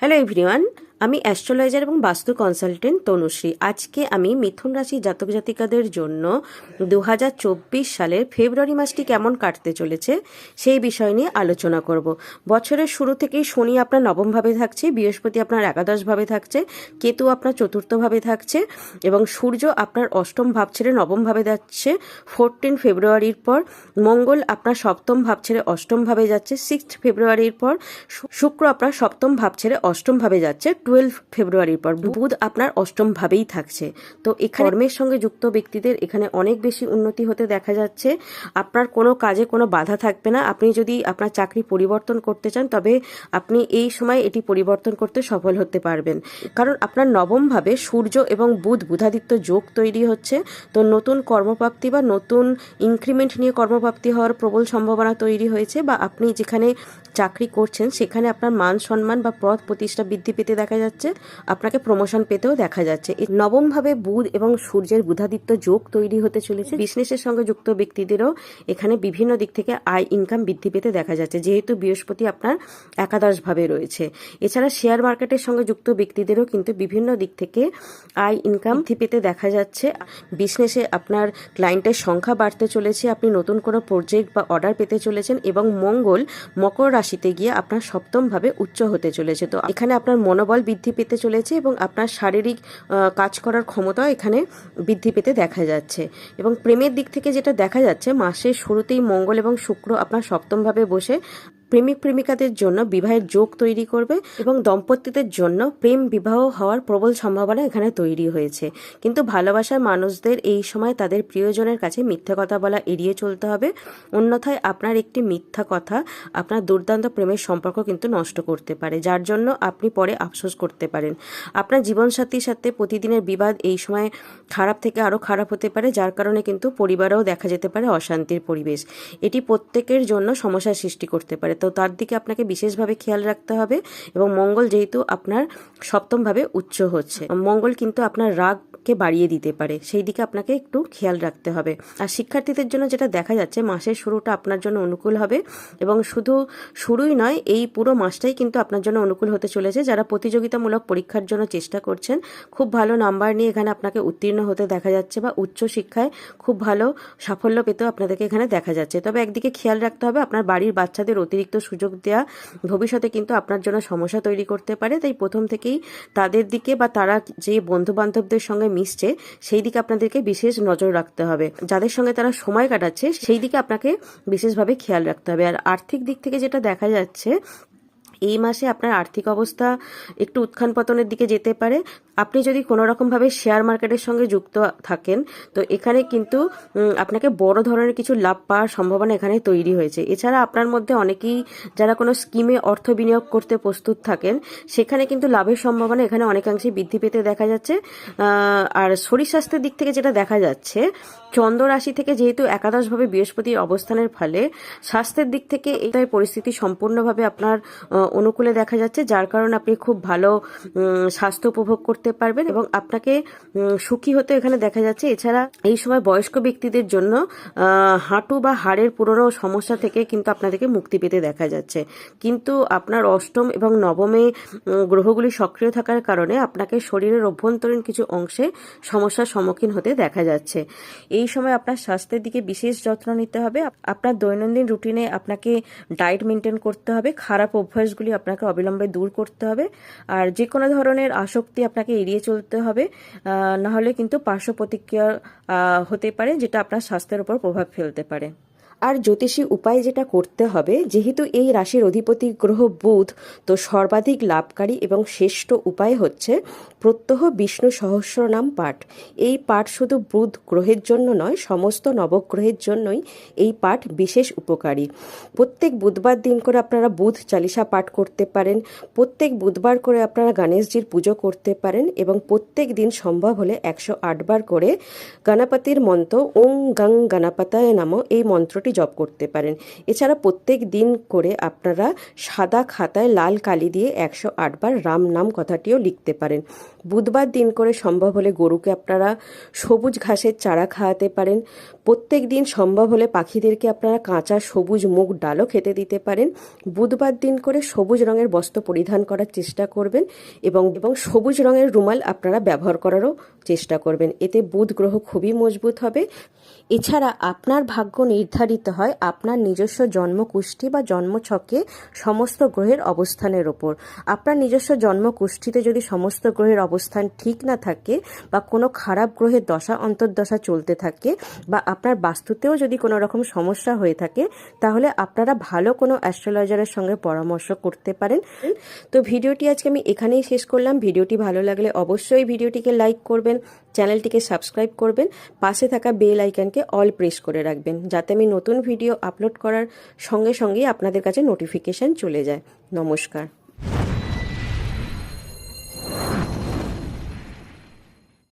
Hello everyone, আমি astrologer এবং বাস্তু কনসালটেন্ট তনুশ্রী। আজকে আমি মিথুন রাশি জাতক জাতিকাদের জন্য 2024 সালের ফেব্রুয়ারি মাসটি কেমন কাটতে চলেছে সেই বিষয় নিয়ে আলোচনা করব। বছরের শুরু থেকেই শনি আপনার নবমভাবে থাকছে, বৃহস্পতি আপনার একাদশভাবে থাকছে, কেতু আপনার চতুর্থভাবে থাকছে এবং সূর্য আপনার অষ্টম ভাব ছেড়ে নবমভাবে যাচ্ছে 14 ফেব্রুয়ারির পর। মঙ্গল আপনার সপ্তম ভাব ছেড়ে অষ্টম ভাবে যাচ্ছে 6 ফেব্রুয়ারির পর। শুক্র আপনার সপ্তম ভাব ছেড়ে অষ্টম ভাবে যাচ্ছে 12 ফেব্রুয়ারির পর। বুধ আপনার অষ্টম ভাবেই থাকছে। তো এই কর্মের সঙ্গে যুক্ত ব্যক্তিদের এখানে অনেক বেশি উন্নতি হতে দেখা যাচ্ছে। আপনার কোনো কাজে কোনো বাধা থাকবে না। আপনি যদি আপনার চাকরি পরিবর্তন করতে চান তবে আপনি এই সময় এটি পরিবর্তন করতে সফল হতে পারবেন, কারণ আপনার নবম ভাবে সূর্য এবং বুধাদিত্য যোগ তৈরি হচ্ছে। তো নতুন কর্মপ্রাপ্তি বা নতুন ইনক্রিমেন্ট নিয়ে কর্মপ্রাপ্তি হওয়ার প্রবল সম্ভাবনা তৈরি হয়েছে, বা আপনি যেখানে চাকরি করছেন সেখানে আপনার মান সম্মান বা পদ প্রতিষ্ঠা বৃদ্ধি পেতে দেখা যাচ্ছে, আপনাকে প্রমোশন পেতেও দেখা যাচ্ছে। নবম ভাবে বুধ এবং সূর্যের বুধাদিত্য যোগ তৈরি হতে চলেছে। বিজনেসের সঙ্গে যুক্ত ব্যক্তিদেরও এখানে বিভিন্ন দিক থেকে আয় ইনকাম বৃদ্ধি পেতে দেখা যাচ্ছে, যেহেতু বৃহস্পতি আপনার একাদশ ভাবে রয়েছে। এছাড়া শেয়ার মার্কেটের সঙ্গে যুক্ত ব্যক্তিদেরও কিন্তু বিভিন্ন দিক থেকে আয় ইনকাম বৃদ্ধি পেতে দেখা যাচ্ছে। বিজনেসে আপনার ক্লায়েন্টের সংখ্যা বাড়তে চলেছে, আপনি নতুন কোনো প্রজেক্ট বা অর্ডার পেতে চলেছেন এবং মঙ্গল মকর রাশিতে গিয়ে আপনার সপ্তম ভাবে উচ্চ হতে চলেছে। তো এখানে আপনার মনোবল বৃদ্ধি পেতে চলেছে এবং আপনার শারীরিক কাজ করার ক্ষমতাও এখানে বৃদ্ধি পেতে দেখা যাচ্ছে। এবং প্রেমের দিক থেকে যেটা দেখা যাচ্ছে, মাসের শুরুতেই মঙ্গল এবং শুক্র আপনার সপ্তম ভাবে বসে প্রেমিক প্রেমিকাদের জন্য বিবাহের যোগ তৈরি করবে এবং দম্পতিদের জন্য প্রেম বিবাহ হওয়ার প্রবল সম্ভাবনা এখানে তৈরি হয়েছে। কিন্তু ভালোবাসার মানুষদের এই সময় তাদের প্রিয়জনের কাছে মিথ্যা কথা বলা এড়িয়ে চলতে হবে, অন্যথায় আপনার একটি মিথ্যা কথা আপনার দুর্দান্ত প্রেমের সম্পর্ক কিন্তু নষ্ট করতে পারে, যার জন্য আপনি পরে আফসোস করতে পারেন। আপনার জীবনসাথীর সাথে প্রতিদিনের বিবাদ এই সময় খারাপ থেকে আরও খারাপ হতে পারে, যার কারণে কিন্তু পরিবারেও দেখা যেতে পারে অশান্তির পরিবেশ। এটি প্রত্যেকের জন্য সমস্যার সৃষ্টি করতে পারে, তো তার দিকে আপনাকে বিশেষভাবে খেয়াল রাখতে হবে। এবং মঙ্গল যেহেতু আপনার সপ্তমভাবে উচ্চ হচ্ছে, মঙ্গল কিন্তু আপনার রাগকে বাড়িয়ে দিতে পারে, সেই দিকে আপনাকে একটু খেয়াল রাখতে হবে। আর শিক্ষার্থীদের জন্য যেটা দেখা যাচ্ছে, মাসের শুরুটা আপনার জন্য অনুকূল হবে এবং শুধু শুরুই নয়, এই পুরো মাসটাই কিন্তু আপনার জন্য অনুকূল হতে চলেছে। যারা প্রতিযোগিতামূলক পরীক্ষার জন্য চেষ্টা করছেন, খুব ভালো নাম্বার নিয়ে এখানে আপনাকে উত্তীর্ণ হতে দেখা যাচ্ছে, বা উচ্চ শিক্ষায় খুব ভালো সাফল্য পেতেও আপনাদেরকে এখানে দেখা যাচ্ছে। তবে একদিকে খেয়াল রাখতে হবে, আপনার বাড়ির বাচ্চাদের অতিরিক্ত সুযোগ দেওয়া ভবিষ্যতে কিন্তু আপনার জন্য সমস্যা তৈরি করতে পারে। তাই প্রথম থেকেই তাদের দিকে বা তারা যে বন্ধু বান্ধবদের সঙ্গে মিশছে সেই দিকে আপনাদেরকে বিশেষ নজর রাখতে হবে। যাদের সঙ্গে তারা সময় কাটাচ্ছে সেই দিকে আপনাকে বিশেষভাবে খেয়াল রাখতে হবে। আর আর্থিক দিক থেকে যেটা দেখা যাচ্ছে, এই মাসে আপনার আর্থিক অবস্থা একটু উত্থান পতনের দিকে যেতে পারে। আপনি যদি কোনো রকমভাবে শেয়ার মার্কেটের সঙ্গে যুক্ত থাকেন তো এখানে কিন্তু আপনাকে বড় ধরনের কিছু লাভ পাওয়ার সম্ভাবনা এখানে তৈরি হয়েছে। এছাড়া আপনার মধ্যে অনেকেই যারা কোনো স্কিমে অর্থ বিনিয়োগ করতে প্রস্তুত থাকেন, সেখানে কিন্তু লাভের সম্ভাবনা এখানে অনেকাংশে বৃদ্ধি পেতে দেখা যাচ্ছে। আর শরীর স্বাস্থ্যের দিক থেকে যেটা দেখা যাচ্ছে, চন্দ্র রাশি থেকে যেহেতু একাদশভাবে বৃহস্পতির অবস্থানের ফলে স্বাস্থ্যের দিক থেকে এটাই পরিস্থিতি সম্পূর্ণভাবে আপনার অনুকূলে দেখা যাচ্ছে, যার কারণে আপনি খুব ভালো স্বাস্থ্য উপভোগ করতে পারবেন এবং আপনাকে সুখী হতে এখানে দেখা যাচ্ছে। এছাড়া এই সময় বয়স্ক ব্যক্তিদের জন্য হাঁটু বা হাড়ের পুরনো সমস্যা থেকে কিন্তু আপনাদেরকে মুক্তি পেতে দেখা যাচ্ছে। কিন্তু আপনার অষ্টম এবং নবমে গ্রহগুলি সক্রিয় থাকার কারণে আপনাকে শরীরের অভ্যন্তরীণ কিছু অংশে সমস্যার সম্মুখীন হতে দেখা যাচ্ছে। এই সময় আপনার স্বাস্থ্যের দিকে বিশেষ যত্ন নিতে হবে। আপনার দৈনন্দিন রুটিনে আপনাকে ডায়েট মেনটেন করতে হবে, খারাপ অভ্যাসগুলি আপনাকে অবিলম্বে দূর করতে হবে, আর যে কোনো ধরনের আসক্তি আপনাকে এড়িয়ে চলতে হবে, নাহলে কিন্তু পার্শ্ব প্রতিক্রিয়া হতে পারে, যেটা আপনার স্বাস্থ্যের উপর প্রভাব ফেলতে পারে। আর জ্যোতিষী উপায় যেটা করতে হবে, যেহেতু এই রাশির অধিপতি গ্রহ বুধ, তো সর্বাধিক লাভকারী এবং শ্রেষ্ঠ উপায় হচ্ছে প্রত্যহ বিষ্ণু সহস্রনাম পাঠ। এই পাঠ শুধু বুধ গ্রহের জন্য নয়, সমস্ত নবগ্রহের জন্যই এই পাঠ বিশেষ উপকারী। প্রত্যেক বুধবার দিন করে আপনারা বুধ চালিসা পাঠ করতে পারেন, প্রত্যেক বুধবার করে আপনারা গণেশজির পুজো করতে পারেন এবং প্রত্যেক দিন সম্ভব হলে 108 বার করে গণপতির মন্ত্র ওং গং গণপতায় নমঃ এই মন্ত্রটি লটারি জপ করতে পারেন। এছাড়া প্রত্যেক দিন করে আপনারা সাদা খাতায় লাল কালি দিয়ে 108 বার রাম নাম কথাটিও লিখতে পারেন। বুধবার দিন করে সম্ভব হলে গরুকে আপনারা সবুজ ঘাসের চারা খাওয়াতে পারেন। প্রত্যেক দিন সম্ভব হলে পাখিদেরকে আপনারা কাঁচা সবুজ মুগ ডালও খেতে দিতে পারেন। বুধবার দিন করে সবুজ রঙের বস্ত্র পরিধান করার চেষ্টা করবেন এবং সবুজ রঙের রুমাল আপনারা ব্যবহার করারও চেষ্টা করবেন। এতে বুধ গ্রহ খুবই মজবুত হবে। এছাড়া আপনার ভাগ্য নির্ধারিত হয় আপনার নিজস্ব জন্মকুষ্ঠী বা জন্মছকে সমস্ত গ্রহের অবস্থানের ওপর। আপনার নিজস্ব জন্মকুষ্ঠীতে যদি সমস্ত গ্রহের অবস্থান ঠিক না থাকে বা কোনো খারাপ গ্রহের দশা অন্তর্দশা চলতে থাকে বা আপনার বাস্তুতেও যদি কোনো রকম সমস্যা হয়ে থাকে, তাহলে আপনারা ভালো কোনো অ্যাস্ট্রোলজারের সঙ্গে পরামর্শ করতে পারেন। তো ভিডিওটি আজকে আমি এখানেই শেষ করলাম। ভিডিওটি ভালো লাগলে অবশ্যই ভিডিওটিকে লাইক করবেন, চ্যানেলটিকে সাবস্ক্রাইব করবেন, পাশে থাকা বেল আইকনকে অল প্রেস করে রাখবেন, যাতে আমি নতুন ভিডিও আপলোড করার সঙ্গে সঙ্গেই আপনাদের কাছে নোটিফিকেশান চলে যায়। নমস্কার।